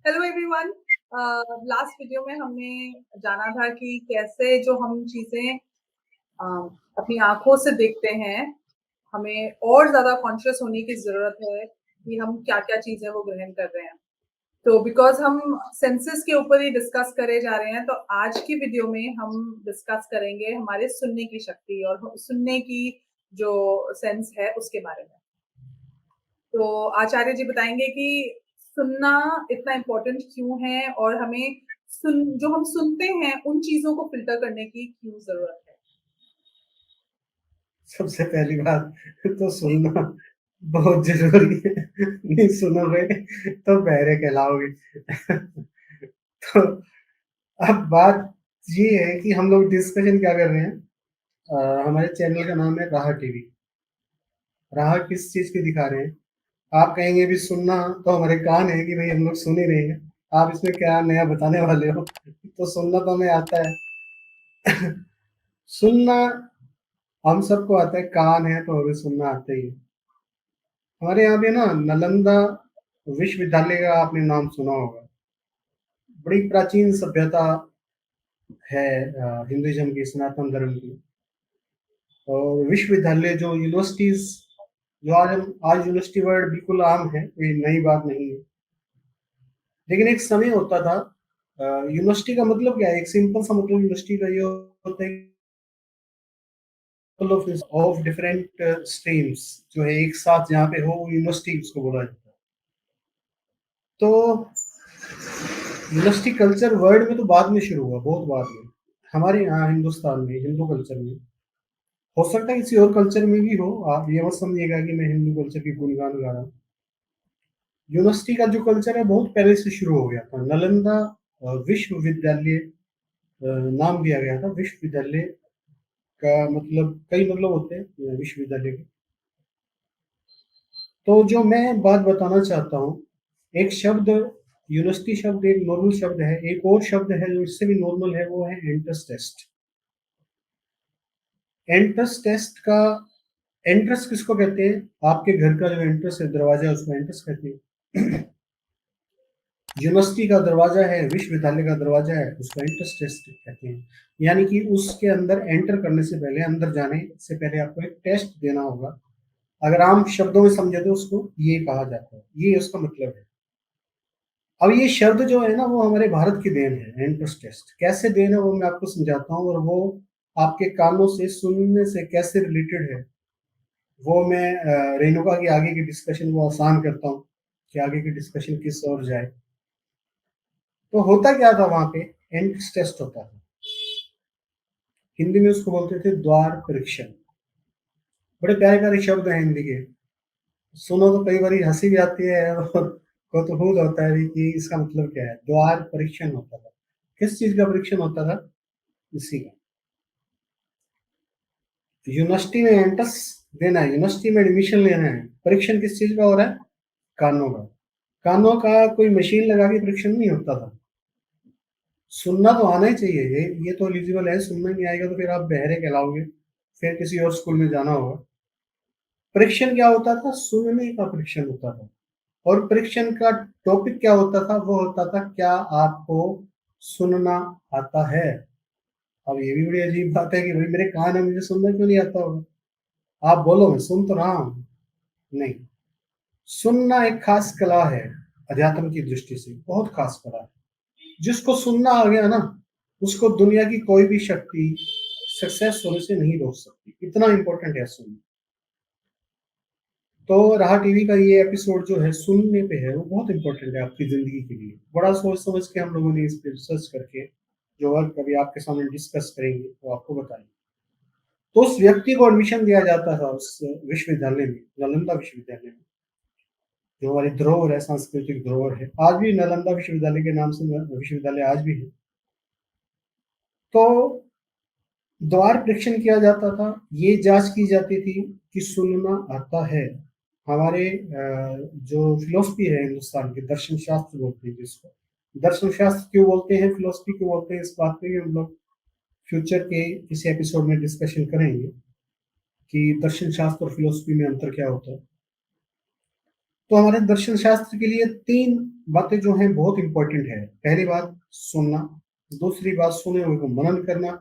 Hello everyone. Last video में हमने जाना था कि कैसे जो हम चीजें अपनी आंखों से देखते हैं, हमें और ज्यादा कॉन्शियस होने की जरूरत है कि हम क्या क्या चीजें वो ग्रहण कर रहे हैं। तो बिकॉज हम सेंसेस के ऊपर ही डिस्कस करे जा रहे हैं, तो आज की वीडियो में हम डिस्कस करेंगे हमारे सुनने की शक्ति और सुनने की जो सेंस है उसके बारे में। तो आचार्य जी बताएंगे कि सुनना इतना इम्पोर्टेंट क्यों है और हमें जो हम सुनते हैं उन चीजों को फिल्टर करने की क्यों जरूरत है। सबसे पहली बात तो सुनना बहुत जरूरी है। नहीं सुनोगे तो बहरे कहलाओगे। तो अब बात ये है कि हम लोग डिस्कशन क्या कर रहे हैं। हमारे चैनल का नाम है राह टीवी। राह किस चीज की दिखा रहे हैं? आप कहेंगे भी सुनना, तो हमारे कान है कि भाई हम लोग सुन ही रहे हैं। आप इसमें क्या नया बताने वाले हो? तो सुनना तो हमें आता है। सुनना हम सबको आता है, कान है तो हमें सुनना आता ही है। हमारे यहाँ पे ना नालंदा विश्वविद्यालय का आपने नाम सुना होगा। बड़ी प्राचीन सभ्यता है हिंदुइज्म की, सनातन धर्म की। और विश्वविद्यालय जो यूनिवर्सिटीज, जो आज यूनिवर्सिटी वर्ड बिल्कुल आम है, कोई नई बात नहीं है। लेकिन एक समय होता था। यूनिवर्सिटी का मतलब क्या है? एक सिंपल सा मतलब यूनिवर्सिटी का ये होता है ऑफ डिफरेंट स्ट्रीम्स जो है एक साथ जहाँ पे हो, वो यूनिवर्सिटी उसको बोला जाता है। तो यूनिवर्सिटी कल्चर वर्ल्ड में तो बाद में शुरू हुआ, बहुत बाद में। हमारे यहाँ हिंदुस्तान में, हिंदू कल्चर में, हो सकता है किसी और कल्चर में भी हो। आप ये मत समझिएगा कि मैं हिंदू कल्चर की गुणगान गा रहा हूँ। यूनिवर्सिटी का जो कल्चर है बहुत पहले से शुरू हो गया था। नालंदा विश्वविद्यालय नाम दिया गया था। विश्वविद्यालय का मतलब कई मतलब होते हैं विश्वविद्यालय के। तो जो मैं बात बताना चाहता हूँ, एक शब्द, यूनिवर्सिटी शब्द एक नॉर्मल शब्द है। एक और शब्द है जो इससे भी नॉर्मल है, वो है एंट्रेंस टेस्ट। एंट्रेंस टेस्ट का एंट्रेंस किसको कहते हैं? आपके घर का जो एंट्रेंस है, दरवाजा, उसको एंट्रेंस कहते हैं। यूनिवर्सिटी का दरवाजा है, विश्वविद्यालय का दरवाजा है, उसको एंट्रेंस टेस्ट कहते हैं। यानी कि उसके अंदर एंटर करने से पहले, अंदर जाने से पहले आपको एक टेस्ट देना होगा। अगर आम शब्दों में समझे तो उसको ये कहा जाता है, ये उसका मतलब है। अब ये शब्द जो है ना, वो हमारे भारत की देन है। एंट्रेंस टेस्ट कैसे देन है वो मैं आपको समझाता हूँ, और वो आपके कानों से सुनने से कैसे रिलेटेड है वो मैं रेणुका की आगे की डिस्कशन को आसान करता हूँ कि आगे की डिस्कशन किस ओर जाए। तो होता क्या था वहां पे? एंट्रेंस टेस्ट होता था। हिंदी में उसको बोलते थे द्वार परीक्षण। बड़े प्यारे प्यारे शब्द हैं हिंदी के। सुनो तो कई बार हंसी भी आती है और कौतूहल होता है भी कि इसका मतलब क्या है। द्वार परीक्षण होता था। किस चीज का परीक्षण होता था? इसी का। यूनिवर्सिटी में एंट्रेंस देना है, यूनिवर्सिटी में एडमिशन लेना है, परीक्षण किस चीज का हो रहा है? कानों का। कानों का कोई मशीन लगा के परीक्षण नहीं होता था। सुनना तो आना ही चाहिए। ये तो एलिजिबल है। सुनना नहीं आएगा तो फिर आप बहरे कहलाओगे, फिर किसी और स्कूल में जाना होगा। परीक्षण क्या होता था? सुनने का परीक्षण होता था। और परीक्षण का टॉपिक क्या होता था? वो होता था, क्या आपको सुनना आता है? अब ये भी बड़ी अजीब बात है कि भाई मेरे कान है, मुझे सुनना क्यों नहीं आता होगा? आप बोलो मैं सुन तो रहा हूँ। नहीं, सुनना एक खास कला है। अध्यात्म की दृष्टि से बहुत खास कला है। जिसको सुनना आ गया ना, उसको दुनिया की कोई भी शक्ति सक्सेस होने से नहीं रोक सकती। इतना इंपॉर्टेंट है सुनना। तो राह टीवी का ये एपिसोड जो है सुनने पे है, वो बहुत इंपॉर्टेंट है आपकी जिंदगी के लिए। बड़ा सोच समझ के हम लोगों ने इस पे रिसर्च करके जो वर्क कभी आपके सामने डिस्कस करेंगे वो आपको बताएंगे। तो उस व्यक्ति को एडमिशन दिया जाता था उस विश्वविद्यालय में, नालंदा विश्वविद्यालय में, जो हमारी धरोहर है, सांस्कृतिक धरोहर है। आज भी नालंदा विश्वविद्यालय के नाम से विश्वविद्यालय आज भी है। तो द्वार परीक्षण किया जाता था। ये जांच की जाती थी कि सुनना आता है। हमारे जो फिलोसफी है हिंदुस्तान की, दर्शन शास्त्र बोलते हैं जिसको। दर्शन शास्त्र क्यों बोलते हैं, फिलोसफी क्यों बोलते हैं, इस बात पे भी हम लोग फ्यूचर के किसी एपिसोड में डिस्कशन करेंगे कि दर्शन शास्त्र और फिलोसफी में अंतर क्या होता है। तो हमारे दर्शन शास्त्र के लिए 3 बातें जो हैं बहुत इम्पोर्टेंट है। पहली बात सुनना, दूसरी बात सुने हुए को मनन करना,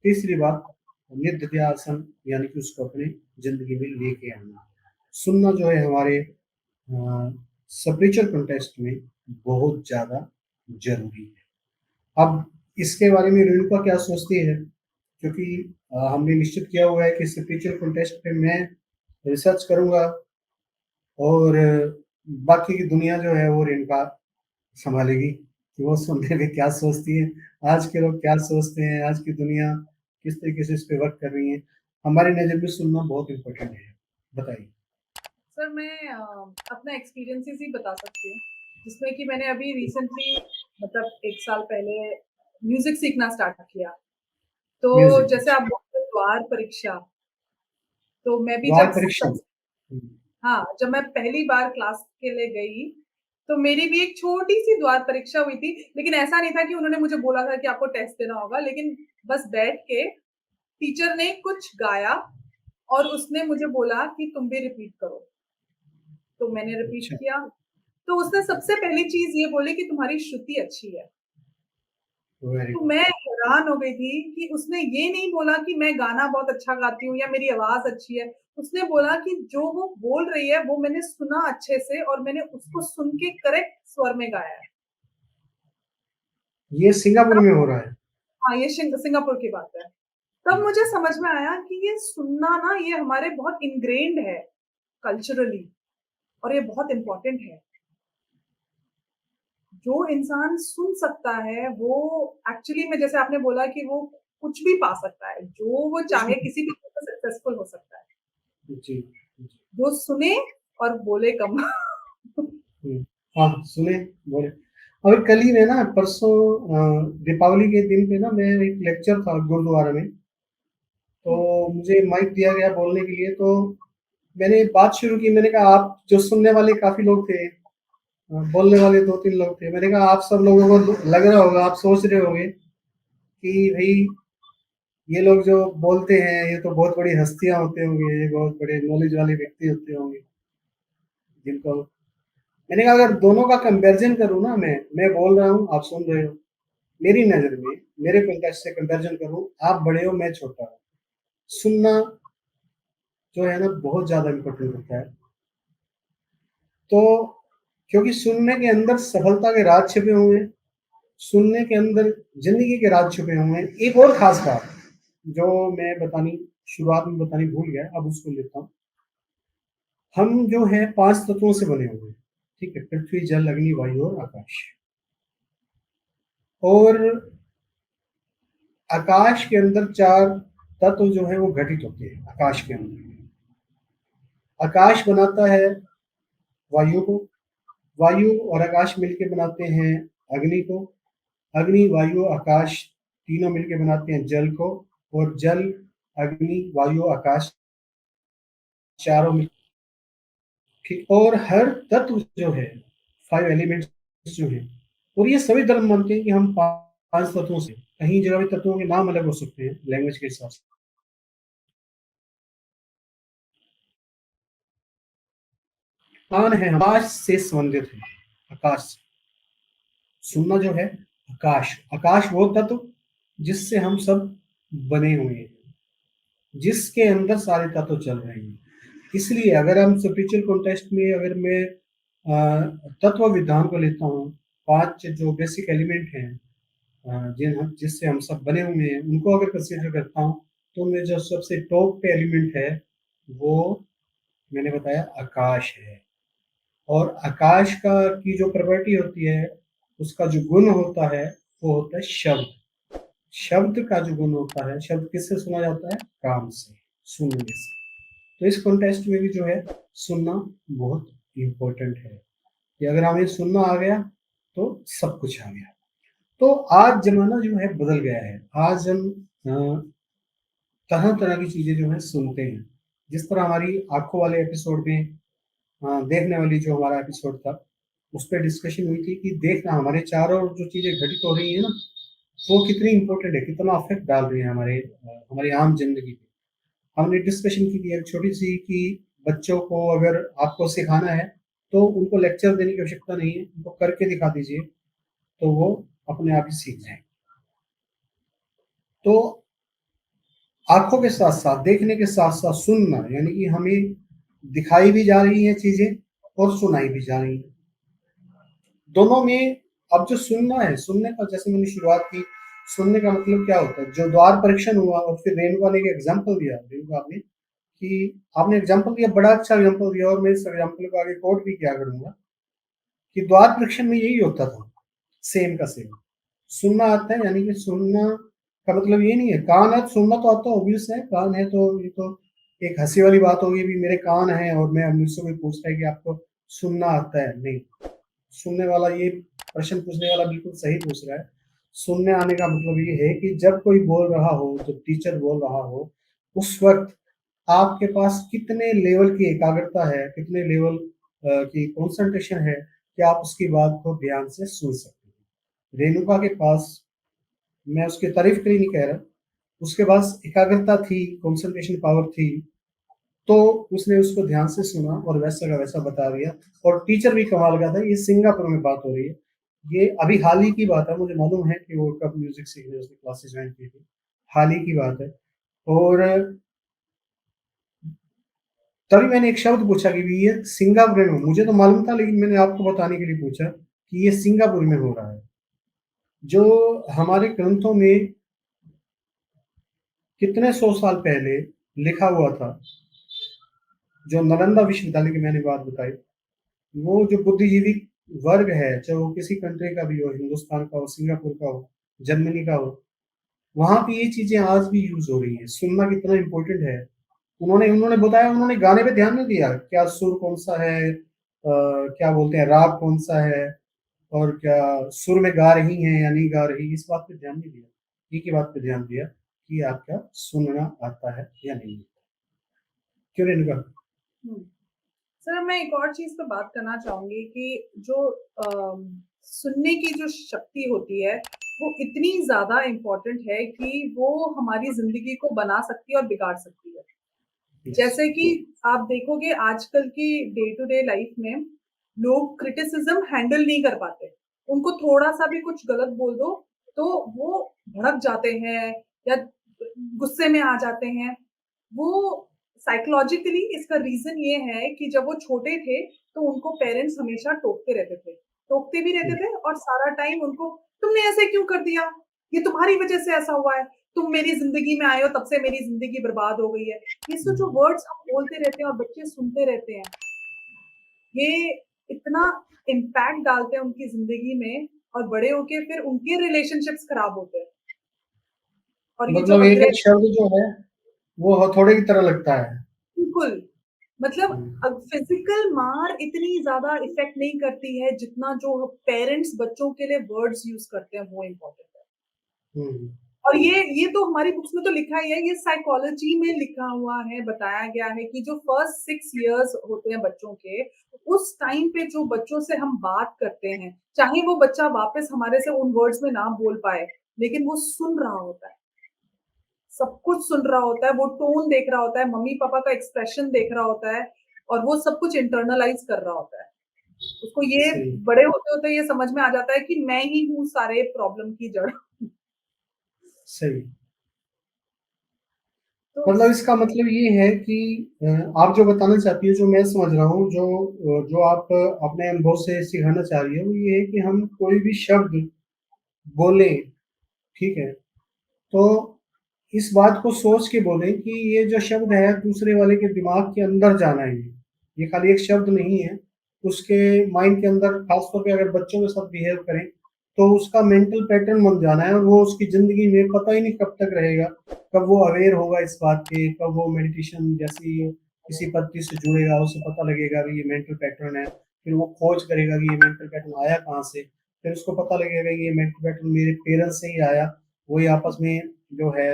तीसरी बात निधिध्यासन यानी कि उसको अपनी ज़िंदगी में लेके आना। सुनना जो है हमारे स्पिरिचुअल कॉन्टेक्स्ट में बहुत ज़्यादा ज़रूरी है। अब इसके बारे में रेणुका क्या सोचती है? क्योंकि हमने निश्चित किया हुआ है कि स्पिरिचुअल कॉन्टेक्स्ट पे मैं रिसर्च करूँगा और बाकी की दुनिया जो है वो रेणुका सँभालेगी कि वो सुनने में क्या सोचती है, आज के लोग क्या सोचते हैं, आज की दुनिया किस तरीके से इस पे वर्क कर रही है। हमारी नज़र में सुनना बहुत इम्पोर्टेंट है। बताइए? सर मैं अपना एक्सपीरियंसेस ही बता सकती हूँ, जिसमें कि मैंने अभी रिसेंटली मतलब 1 साल पहले म्यूज़िक सीखना स्टार्ट किया। तो म्यूज़िक जैसे आप अच्छा, बोलते हैं द्वार परीक्षा, तो मैं भी द्वार जब परीक्षा। सब हुँ, हाँ, जब मैं पहली बार क्लास के लिए गई, तो मेरी भी एक छोटी-सी द्वार परीक्षा हुई थी, लेकिन ऐसा नहीं था कि उन्होंने मुझे बोला था कि आपको टेस्ट देना होगा, लेकिन बस बैठ के टीचर ने कुछ गाया और उसने मुझे बोला कि तुम भी रिपीट करो। तो मैंने रिपीट अच्छा, किया, तो उसने सबसे पहली चीज़ ये बोली कि तुम्हारी श्रुति अच्छी है। वेरी तो गुड। मैं हैरान हो गई थी कि उसने ये नहीं बोला कि मैं गाना बहुत अच्छा गाती हूँ या मेरी आवाज़ अच्छी है। उसने बोला कि जो वो बोल रही है वो मैंने सुना अच्छे से और मैंने उसको सुन के करेक्ट स्वर में गाया है। ये सिंगापुर तब में हो रहा है। हाँ, ये सिंगापुर की बात है। हुँ, तब मुझे समझ में आया कि ये सुनना ना ये हमारे बहुत इन्ग्रेन्ड है कल्चरली और ये बहुत इम्पोर्टेंट है। जो इंसान सुन सकता है वो एक्चुअली में जैसे आपने बोला कि वो कुछ भी पा सकता है, जो वो कुछ चाहे भी किसी भी चीज़ में सक्सेसफुल हो सकता है। जी, जी। जो सुने और बोले कम। हुँ, हाँ, सुने, बोले। अभी कल ही में ना परसों दीपावली के दिन पे ना मैं एक लेक्चर था गुरुद्वारा में, तो हुँ, मुझे माइक दिया गया बोलने के लिए, तो मैंने बात शुरू की, मैंने कहा आप जो सुनने वाले काफ़ी लोग थे, बोलने वाले 2-3 लोग थे, मैंने कहा आप सब लोगों को लग रहा होगा, आप सोच रहे होंगे कि भई ये लोग जो बोलते हैं, ये तो बहुत बड़ी हस्तियाँ होते होंगे, ये बहुत बड़े नॉलेज वाले व्यक्ति होते होंगे, जिनको मैंने कहा अगर दोनों का कंपैरिज़न करूँ ना मैं बोल रहा हूँ, आप सुन रहे हो, मेरी नज़र में, मेरे कॉन्टेक्स्ट से कंपैरिज़न करूँ, आप बड़े हो, मैं छोटा हूँ। सुनना जो है ना बहुत ज़्यादा इम्पोर्टेंट होता है। तो क्योंकि सुनने के अंदर सफलता के राज छिपे हुए हैं, सुनने के अंदर ज़िंदगी के राज छुपे हुए हैं। एक और ख़ास बात, जो मैं बतानी शुरुआत में बतानी भूल गया, अब उसको लेता हूँ। हम जो हैं 5 तत्वों से बने हुए हैं, ठीक है? पृथ्वी, जल, अग्नि, वायु और आकाश। और आकाश के अंदर 4 तत्व जो हैं वो घटित होते हैं, आकाश के अंदर। आकाश बनाता है वायु को, वायु और आकाश मिलके बनाते हैं अग्नि को, अग्नि, वायु, आकाश तीनों मिलके बनाते हैं जल को, और जल, अग्नि, वायु, आकाश चारों मिल ठीक, और हर तत्व जो है 5 एलिमेंट्स जो हैं, और ये सभी धर्म मानते हैं कि हम 5 तत्वों से, कहीं जगह पे तत्वों के नाम अलग हो सकते हैं लैंग्वेज के हिसाब से। आन है आकाश से संबंधित है, आकाश से। सुनना जो है आकाश, आकाश वो तत्व जिससे हम सब बने हुए हैं, जिसके अंदर सारे तत्व चल रहे हैं। इसलिए अगर हम स्पिरिचुअल कॉन्टेक्स्ट में अगर मैं तत्व विधान को लेता हूँ, 5 जो बेसिक एलिमेंट हैं जिससे हम सब बने हुए हैं, उनको अगर कंसीडर करता हूँ, तो उनमें जो सबसे टॉप पे एलिमेंट है, वो मैंने बताया आकाश है। और आकाश का की जो प्रॉपर्टी होती है, उसका जो गुण होता है, वो होता है शब्द। शब्द का जो गुण होता है, शब्द किससे सुना जाता है? कान से, सुनने से। तो इस कॉन्टेक्स्ट में भी जो है सुनना बहुत इम्पोर्टेंट है, कि अगर हमें सुनना आ गया, तो सब कुछ आ गया। तो आज ज़माना जो है बदल गया है। आज हम तरह-तरह की चीज़ें जो हैं सुनते हैं। जिस तरह हमारी आँखों वाले एपिसोड में देखने वाली जो हमारा एपिसोड था, उस पे डिस्कशन हुई थी कि देखना हमारे चारों ओर जो चीज़ें घटित हो रही हैं ना, वो कितनी इम्पोर्टेंट है, कितना इफ़ेक्ट डाल रही है हमारी आम ज़िंदगी पे। हमने डिस्कशन की थी एक छोटी-सी कि बच्चों को अगर आपको सिखाना है, तो उनको लेक्चर देने की आवश्यकता नहीं है, उनको करके दिखा दीजिए, तो वो अपने आप ही सीख जाएँगे। तो आँखों के साथ-साथ, देखने के साथ-साथ सुनना, यानी कि हमें दिखाई भी जा रही हैं चीज़ें और सुनाई भी जा रही हैं। दोनों में अब जो सुनना है, सुनने का जैसे मैंने शुरुआत की, सुनने का मतलब क्या होता है? जो द्वार परीक्षण हुआ और फिर रेणुका ने एक एग्ज़ाम्पल दिया, रेणुका ने कि आपने एग्ज़ाम्पल दिया, बड़ा अच्छा एग्ज़ाम्पल दिया और मैं इस एग्ज़ाम्पल को आगे कोट भी किया करूँगा कि द्वार परीक्षण में यही होता था, सेम का सेम। सुनना आता है, यानी कि सुनना का मतलब ये नहीं है, कान है तो सुनना तो आता है, ऑब्वियस है, कान है तो ये तो एक हँसी वाली बात होगी भी मेरे कान हैं और मैं अब मुझसे कोई पूछता है कि आपको सुनना आता है? नहीं। सुनने वाला ये प्रश्न पूछने वाला बिल्कुल सही पूछ रहा है। सुनने आने का मतलब ये है कि जब कोई बोल रहा हो, जब टीचर बोल रहा हो, उस वक़्त आपके पास कितने लेवल की एकाग्रता है, कितने लेवल की कंसंट्रेशन है कि आप उसकी बात को ध्यान से सुन सकते हैं। रेणुका के पास, मैं उसकी तारीफ़ के लिए नहीं कह रहा, उसके पास एकाग्रता थी, कंसंट्रेशन पावर थी, तो उसने उसको ध्यान से सुना और वैसा का वैसा बता दिया और टीचर भी कमाल का था। ये सिंगापुर में बात हो रही है। ये अभी हाल ही की बात है, मुझे मालूम है कि वो कब म्यूज़िक सीखने उसने क्लासेस जॉइन की थी। हाल ही की बात है और तभी मैंने एक शब्द पूछा कि ये सिंगापुर में, मुझे तो मालूम था लेकिन मैंने आपको बताने के लिए पूछा कि ये सिंगापुर में हो रहा है। जो हमारे ग्रंथों में कितने 100 साल पहले लिखा हुआ था, जो नालंदा विश्वविद्यालय की मैंने बात बताई, वो जो बुद्धिजीवी वर्ग है, चाहे वो किसी कंट्री का भी हो, हिंदुस्तान का हो, सिंगापुर का हो, जर्मनी का हो, वहाँ पे ये चीज़ें आज भी यूज़ हो रही हैं। सुनना कितना इम्पोर्टेंट है। उन्होंने उन्होंने बताया, उन्होंने गाने पे ध्यान नहीं दिया, क्या सुर कौन-सा है, क्या बोलते हैं, राग कौन-सा है और क्या सुर में गा रही हैं या नहीं गा रही, इस बात पे ध्यान नहीं दिया। एक ही बात पे ध्यान दिया कि आपका सुनना आता है या नहीं। क्यों रेणुका? हुँ। सर, मैं एक और चीज़ पे बात करना चाहूँगी कि जो सुनने की जो शक्ति होती है, वो इतनी ज़्यादा इम्पोर्टेंट है कि वो हमारी ज़िंदगी को बना सकती है और बिगाड़ सकती है। यस। जैसे कि आप देखोगे आजकल की डे टू डे लाइफ़ में लोग क्रिटिसिज़्म हैंडल नहीं कर पाते। उनको थोड़ा-सा भी कुछ गलत बोल दो, तो वो भड़क जाते हैं या गुस्से में आ जाते हैं। वो साइकोलॉजिकली इसका रीज़न ये है कि जब वो छोटे थे, तो उनको पेरेंट्स हमेशा टोकते रहते थे। टोकते भी रहते हुँ, थे और सारा टाइम उनको, "तुमने ऐसे क्यों कर दिया? ये तुम्हारी वज़ह से ऐसा हुआ है। तुम मेरी ज़िंदगी में आए हो, तब से मेरी ज़िंदगी बर्बाद हो गई है।" ये सब जो हुँ। वर्ड्स हम बोलते रहते हैं और बच्चे सुनते रहते हैं, ये इतना इम्पैक्ट डालते हैं उनकी ज़िंदगी में और बड़े होके फिर उनके रिलेशनशिप्स खराब होते हैं। और ये जो मतलब एक-एक अग्रेसिव, शब्द जो है, वो हथौड़े की तरह लगता है। बिल्कुल, मतलब हुँ, फिज़िकल मार इतनी ज़्यादा इफ़ेक्ट नहीं करती है, जितना जो पेरेंट्स बच्चों के लिए वर्ड्स यूज़ करते हैं, वो इम्पोर्टेंट है। हुँ, और ये तो हमारी बुक्स में तो लिखा ही है, ये साइकोलॉजी में लिखा हुआ है, बताया गया है कि जो फर्स्ट 6 इयर्स होते हैं बच्चों के, उस टाइम पे जो बच्चों से हम बात करते हैं, चाहे वो बच्चा वापस हमारे से उन वर्ड्स में ना बोल पाए, लेकिन वो सुन रहा होता है, सब कुछ सुन रहा होता है, वो टोन देख रहा होता है, मम्मी-पापा का एक्सप्रेशन देख रहा होता है और वो सब कुछ इंटरनलाइज़ कर रहा होता है। उसको ये सही, बड़े होते-होते ये समझ में आ जाता है कि मैं ही हूँ सारे प्रॉब्लम की जड़। सही। तो मतलब इसका मतलब ये है कि आप जो बताना चाहती हैं, जो मैं समझ रहा हूँ, जो आप अपने अनुभव से सिखाना चाह रही हैं, वो ये है कि हम कोई भी शब्द बोलें, ठीक है? तो इस बात को सोच के बोलें कि ये जो शब्द है दूसरे वाले के दिमाग के अंदर जाना है ये। ये खाली एक शब्द नहीं है, उसके माइंड के अंदर ख़ास तौर पे अगर बच्चों के साथ बिहेव करें, तो उसका मेंटल पैटर्न बन जाना है और वो उसकी ज़िंदगी में पता ही नहीं कब तक रहेगा, कब वो अवेयर होगा इस बात के, कब वो मेडिटेशन जैसी किसी पद्धति से जुड़ेगा, उसे पता लगेगा कि ये मेंटल पैटर्न है। फिर वो खोज करेगा कि ये मेंटल पैटर्न आया कहाँ से? फिर उसको पता लगेगा कि ये मेंटल पैटर्न मेरे पेरेंट्स से ही आया, वही आपस में जो है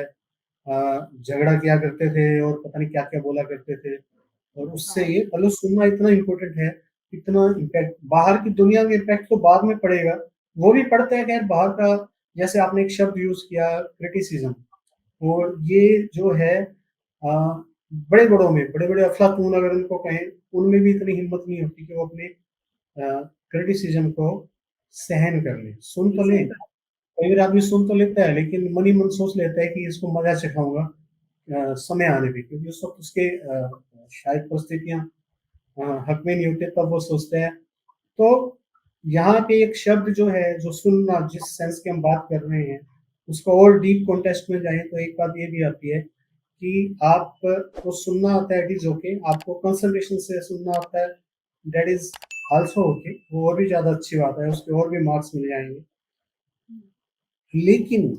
झगड़ा किया करते थे और पता नहीं क्या-क्या बोला करते थे और उससे हाँ, ये मतलब सुनना इतना इम्पोर्टेंट है, इतना इम्पैक्ट बाहर की दुनिया में इम्पैक्ट तो बाद में पड़ेगा, वो भी पड़ता है खैर बाहर का। जैसे आपने एक शब्द यूज़ किया क्रिटिसिज़्म, और ये जो है बड़े-बड़ों में, बड़े-बड़े अफ़लातून अगर उनको कहें, उनमें भी इतनी हिम्मत नहीं होती कि वो अपने क्रिटिसिज्म को सहन कर लें, सुन तो सही लें। बात। कई बार आदमी सुन तो लेता है लेकिन मन ही मन सोच लेता है कि इसको मज़ा चखाऊँगा समय आने पे, क्योंकि उस वक़्त उसके शायद परिस्थितियाँ हक में नहीं होते, तब वो सोचता है। तो यहाँ पे एक शब्द जो है, जो सुनना, जिस सेंस की हम बात कर रहे हैं, उसको और डीप कॉन्टेक्स्ट में जाएँ तो एक बात ये भी आती है कि आपको सुनना आता है, इट इज़ ओके, आपको कंसंट्रेशन से सुनना आता है, दैट इज़ आल्सो ओके, वो और भी ज़्यादा अच्छी बात है, उसके और भी मार्क्स मिल जाएँगे। लेकिन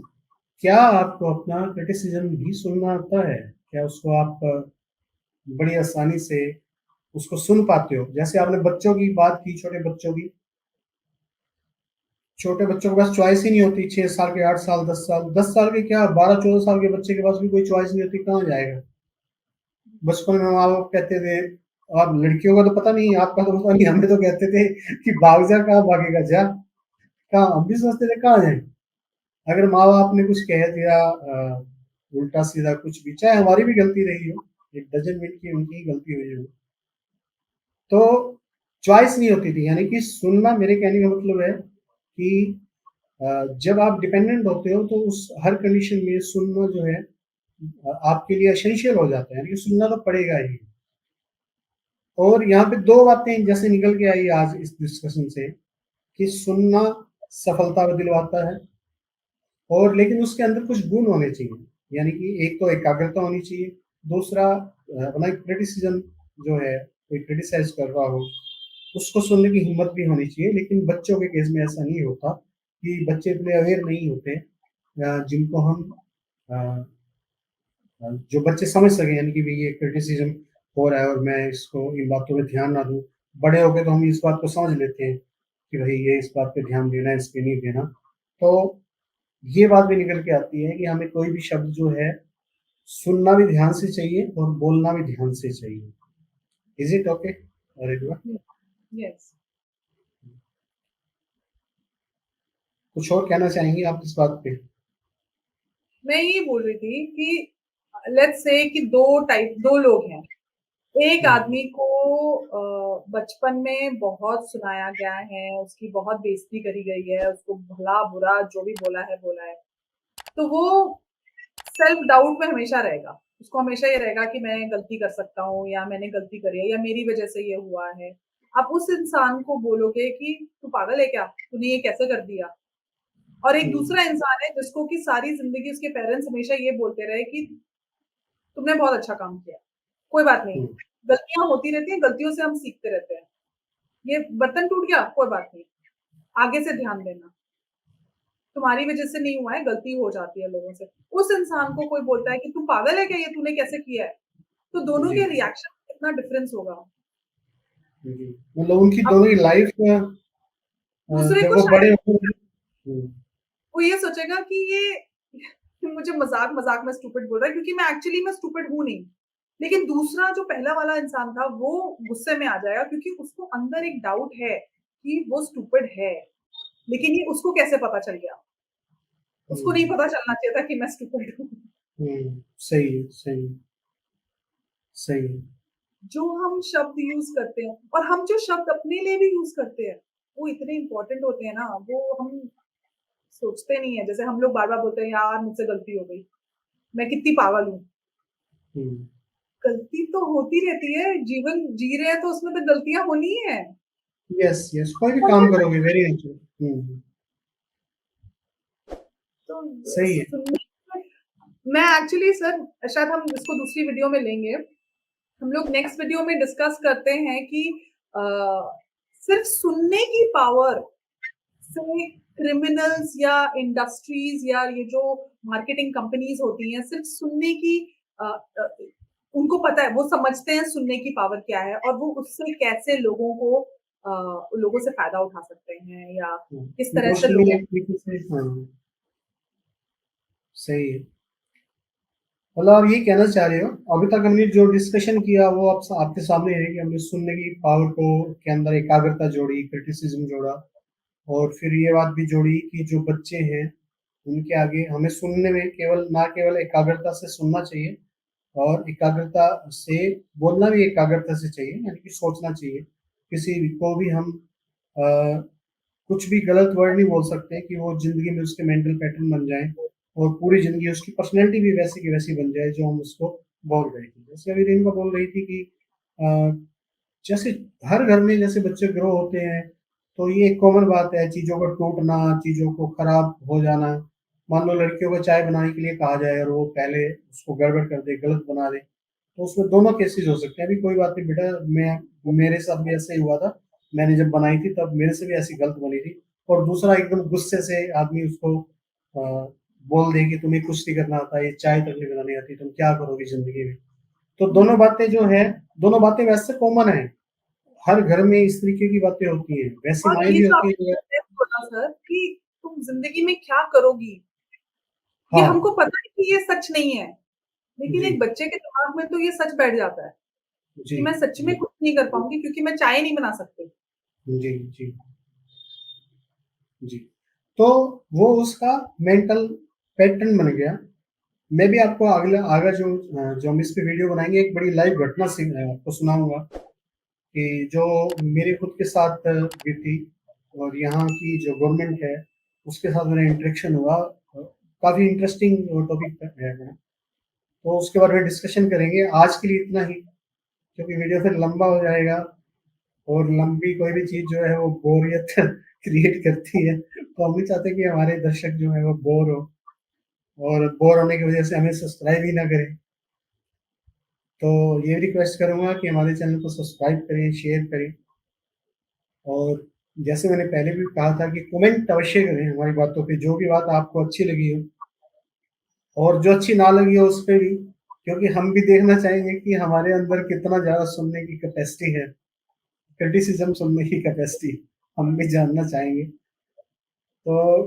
क्या आपको अपना क्रिटिसिज़्म भी सुनना आता है? क्या उसको आप बड़ी आसानी से उसको सुन पाते हो? जैसे आपने बच्चों की बात की, छोटे बच्चों की, छोटे बच्चों के पास चॉइस ही नहीं होती, 6 साल के, 8 साल, 10 साल, 10 साल के क्या, 12-14 साल के बच्चे के पास भी कोई चॉइस नहीं होती, कहाँ जाएगा? बचपन में माँ-बाप कहते थे, अब लड़कियों का तो पता नहीं, आपका तो पता नहीं, हमें तो कहते थे कि भाग जा, कहाँ भागेगा, जा। कहाँ, हम भी सोचते थे कहाँ जाएँ? अगर माँ-बाप ने कुछ कह दिया उल्टा-सीधा कुछ भी, चाहे हमारी भी गलती रही हो, इट डज़न्ट मीन कि उनकी ही गलती हुई हो। तो चॉइस नहीं होती थी, यानी कि सुनना, मेरे कहने का मतलब है कि जब आप डिपेंडेंट होते हो तो उस हर कंडीशन में सुनना जो है आपके लिए एसेंशियल हो जाता है, यानी कि सुनना तो पड़ेगा ही। और यहाँ पे 2 बातें जैसे निकल के आई आज इस डिस्कशन से, कि सुनना सफलता भी दिलवाता है, और लेकिन उसके अंदर कुछ गुण होने चाहिए, यानी कि एक तो एकाग्रता होनी चाहिए, दूसरा अपना क्रिटिसिज्म जो है, कोई क्रिटिसाइज़ कर रहा हो, उसको सुनने की हिम्मत भी होनी चाहिए। लेकिन बच्चों के केस में ऐसा नहीं होता, कि बच्चे इतने अवेयर नहीं होते जिनको हम अ जो बच्चे समझ सकें, यानी कि भई ये क्रिटिसिज़्म हो रहा है और मैं इसको इन बातों पे ध्यान ना दूँ। बड़े हो के तो हम इस बात को समझ लेते हैं कि भई ये इस बात पे ध्यान देना है, इस पे नहीं देना। तो ये बात भी निकल के आती है कि हमें कोई भी शब्द जो है, सुनना भी ध्यान से चाहिए और बोलना भी ध्यान से चाहिए। Is it okay? रिदुआ, यस। कुछ और कहना चाहेंगी आप इस बात पे? मैं ये बोल रही थी कि लेट्स से कि 2 लोग हैं। एक हुँ, आदमी को बचपन में बहुत सुनाया गया है, उसकी बहुत बेइज़्ज़ती करी गई है, उसको भला-बुरा जो भी बोला है। तो वो सेल्फ डाउट में हमेशा रहेगा। उसको हमेशा ये रहेगा कि मैं गलती कर सकता हूँ या मैंने गलती करी है या मेरी वज़ह से ये हुआ है। आप उस इंसान को बोलोगे कि तू पागल है क्या? तूने ये कैसे कर दिया? और एक हुँ, दूसरा इंसान है जिसको कि सारी ज़िंदगी उसके पेरेंट्स हमेशा ये बोलते रहे कि तुमने बहुत अच्छा काम किया। कोई बात नहीं, हुँ, गलतियाँ होती रहती हैं, गलतियों से हम सीखते रहते हैं। ये बर्तन टूट गया, कोई बात नहीं, आगे से ध्यान देना। तुम्हारी वज़ह से नहीं हुआ है, गलती हो जाती है लोगों से। उस इंसान को कोई बोलता है कि तू पागल है क्या? ये तूने कैसे किया है? तो दोनों जी, के रिएक्शन में कितना डिफरेंस होगा। जी। मतलब उनकी अब दोनों की लाइफ़ दूसरे जब को वो बड़े शायद होंगे। हुँ, वो ये सोचेगा कि ये मुझे मज़ाक-मज़ाक में स्टूपिड बोल रहा है क्योंकि मैं एक्चुअली में स्टूपिड हूँ नहीं। लेकिन दूसरा जो पहला वाला इंसान था वो गुस्से में आ जाएगा क्योंकि उसको अंदर एक डाउट है कि वो स्टूपिड है। लेकिन ये उसको कैसे पता चल गया? उसको नहीं हुँ, पता चलना चाहिए था कि मैं स्टूपिड हूँ। हुँ, सही है, सही है, सही है। जो हम शब्द यूज़ करते हैं और हम जो शब्द अपने लिए भी यूज़ करते हैं, वो इतने इम्पोर्टेंट होते हैं ना, वो हम सोचते नहीं है। जैसे हम लोग बार-बार बोलते हैं, "यार मुझसे गलती हो गई, मैं कितनी पागल हूँ।" हुँ, गलती तो होती रहती है, जीवन जी रहे हैं तो उसमें तो गलतियाँ होनी ही है। यस, यस, कोई भी और काम ये करोगे वेरी नेचुरल। हुँ, तो सही है। सुनने मैं एक्चुअली सर शायद हम इसको दूसरी वीडियो में लेंगे। हम लोग नेक्स्ट वीडियो में डिस्कस करते हैं कि अ, सिर्फ सुनने की पावर से क्रिमिनल्स या इंडस्ट्रीज या ये जो मार्केटिंग कंपनीज होती हैं सिर्फ सुनने की अ, अ, उनको पता है वो समझते हैं सुनने की पावर क्या है और वो उससे कैसे लोगों को लोगों से फायदा उठा सकते हैं या हुँ, किस तरह से इमोशनली लोगों एक तरीके से, हाँ, सही है। मतलब आप ये कहना चाह रहे हो, अभी तक हमने जो डिस्कशन किया वो आप आपके सामने है कि हमने सुनने की पावर को के अंदर एकाग्रता जोड़ी, क्रिटिसिज़्म जोड़ा, और फिर ये बात भी जोड़ी कि जो बच्चे हैं, उनके आगे हमें सुनने में केवल, ना केवल एकाग्रता से सुनना चाहिए, और एकाग्रता से बोलना भी एकाग्रता से चाहिए, यानी कि सोचना चाहिए। किसी को भी हम कुछ भी गलत वर्ड नहीं बोल सकते कि वो ज़िंदगी में उसके मेंटल पैटर्न बन जाएँ और पूरी ज़िंदगी उसकी पर्सनैलिटी भी वैसी की वैसी बन जाए जो हम उसको बोल रहे थे। जैसे अभी रेणुका बोल रही थी कि अ, जैसे हर घर में जैसे बच्चे ग्रो होते हैं, तो ये एक कॉमन बात है चीज़ों का टूटना, चीज़ों को खराब हो जाना। मान लो लड़कियों को चाय बनाने के लिए कहा जाए और वो पहले उसको गड़बड़ कर दे, गलत बना दे, तो उसमें दोनों केसेज़ हो सकते हैं। अभी कोई बात नहीं बेटा, मेरे साथ भी ऐसा ही हुआ था। मैंने जब बनाई थी तब मेरे से भी ऐसी गलत बनी थी और दूसरा एकदम गुस्से से आदमी उसको बोल दे कि तुम्हें कुछ नहीं करना आता, ये चाय तक नहीं बनानी आती, तुम क्या करोगी ज़िंदगी में? तो दोनों हुँ। बातें जो हैं, दोनों बातें वैसे कॉमन हैं। हर घर में इस तरीके की बातें होती हैं। वैसी और माएँ ये भी जो होती आपने हैं जो सच बोला सर कि तुम ज़िंदगी में क्या करोगी? ये हाँ, हमको पता है कि ये सच नहीं है, लेकिन जी, एक बच्चे के दिमाग में तो ये सच बैठ जाता है जी, कि मैं सच में कुछ नहीं कर पाऊँगी क्योंकि मैं चाय नहीं बना सकती। जी, जी, जी। तो वो उसका मेंटल पैटर्न बन गया। मैं भी आपको आगे जो हम इस पे वीडियो बनाएँगे एक बड़ी लाइव घटना आपको सुनाऊँगा कि जो मेरे खुद के साथ बीती और यहाँ की जो गवर्नमेंट है, उसके साथ मेरा इंटरेक्शन हुआ। काफ़ी इंटरेस्टिंग टॉपिक है वो। तो उसके बारे में डिस्कशन करेंगे। आज के लिए इतना ही, क्योंकि वीडियो फिर लंबा हो जाएगा और लंबी कोई भी चीज़ जो है वो बोरियत क्रिएट करती है। तो हम नहीं चाहते कि हमारे दर्शक जो हैं वो बोर हो और बोर होने की वज़ह से हमें सब्सक्राइब ही ना करें। तो ये रिक्वेस्ट करूँगा कि हमारे चैनल को सब्सक्राइब करें, शेयर करें और जैसे मैंने पहले भी कहा था कि कमेंट अवश्य करें हमारी बातों पे, जो भी बात आपको अच्छी लगी हो और जो अच्छी ना लगी हो उस पे भी, क्योंकि हम भी देखना चाहेंगे कि हमारे अंदर कितना ज़्यादा सुनने की कैपेसिटी है, क्रिटिसिज़्म सुनने की कैपेसिटी हम भी जानना चाहेंगे। तो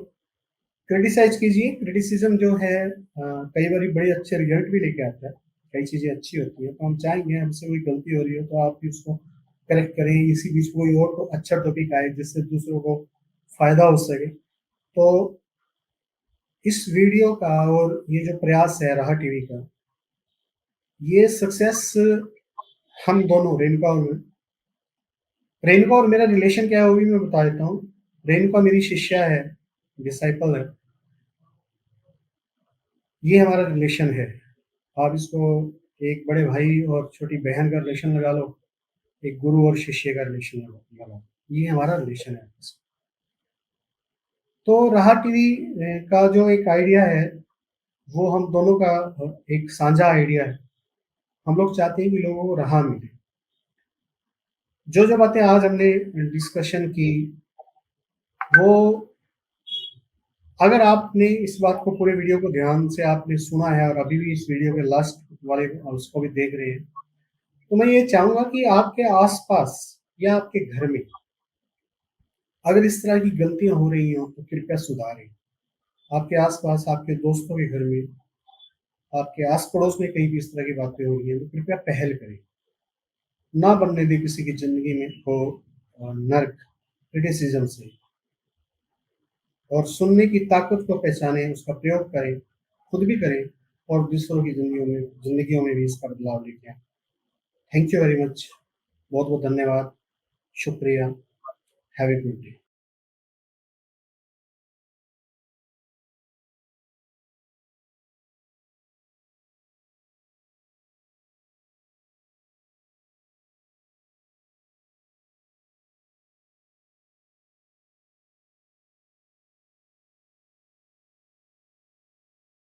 क्रिटिसाइज़ कीजिए, क्रिटिसिज़्म जो है कई बारी बड़े अच्छे रिज़ल्ट भी लेके आता है, कई चीज़ें अच्छी होती हैं, तो हम चाहेंगे हमसे कोई गलती हो रही हो तो आप भी उसको करेक्ट करें, इसी बीच कोई और अच्छा टॉपिक आए जिससे दूसरों को फ़ायदा हो सके। तो इस वीडियो का और ये जो प्रयास है राहा टीवी का, ये सक्सेस हम दोनों रेणुका और मेरा रिलेशन क्या है वो भी मैं बता देता हूँ। रेणुका मेरी शिष्या है, डिसाइपल है। ये हमारा रिलेशन है। आप इसको एक बड़े भाई और छोटी बहन का रिलेशन लगा लो, एक गुरु और शिष्य का रिलेशन लगा लो। ये हमारा रिलेशन है। तो राहा टीवी का जो एक आइडिया है, वो हम दोनों का एक साझा आइडिया है। हम लोग चाहते हैं कि लोगों को राह मिले। जो-जो बातें आज हमने डिस्कशन की, वो अगर आपने इस बात को पूरे वीडियो को ध्यान से आपने सुना है और अभी भी इस वीडियो के लास्ट वाले उसको भी देख रहे हैं, तो मैं ये चाहूँगा कि आपके आस-पास या आपके घर में अगर इस तरह की गलतियाँ हो रही हों, तो कृपया सुधारें। आपके आस-पास, आपके दोस्तों के घर में, आपके आस-पड़ोस में कहीं भी इस तरह की बातें हो रही हैं, तो कृपया पहल करें। ना बनने दें किसी की ज़िंदगी में हो नर्क क्रिटिसिज़्म से और सुनने की ताकत को पहचानें, उसका प्रयोग करें, खुद भी करें और दूसरों की ज़िंदगियों में भी इसका बदलाव लेके आएँ। Thank you very much. बहुत-बहुत धन्यवाद। शुक्रिया। Have a good day.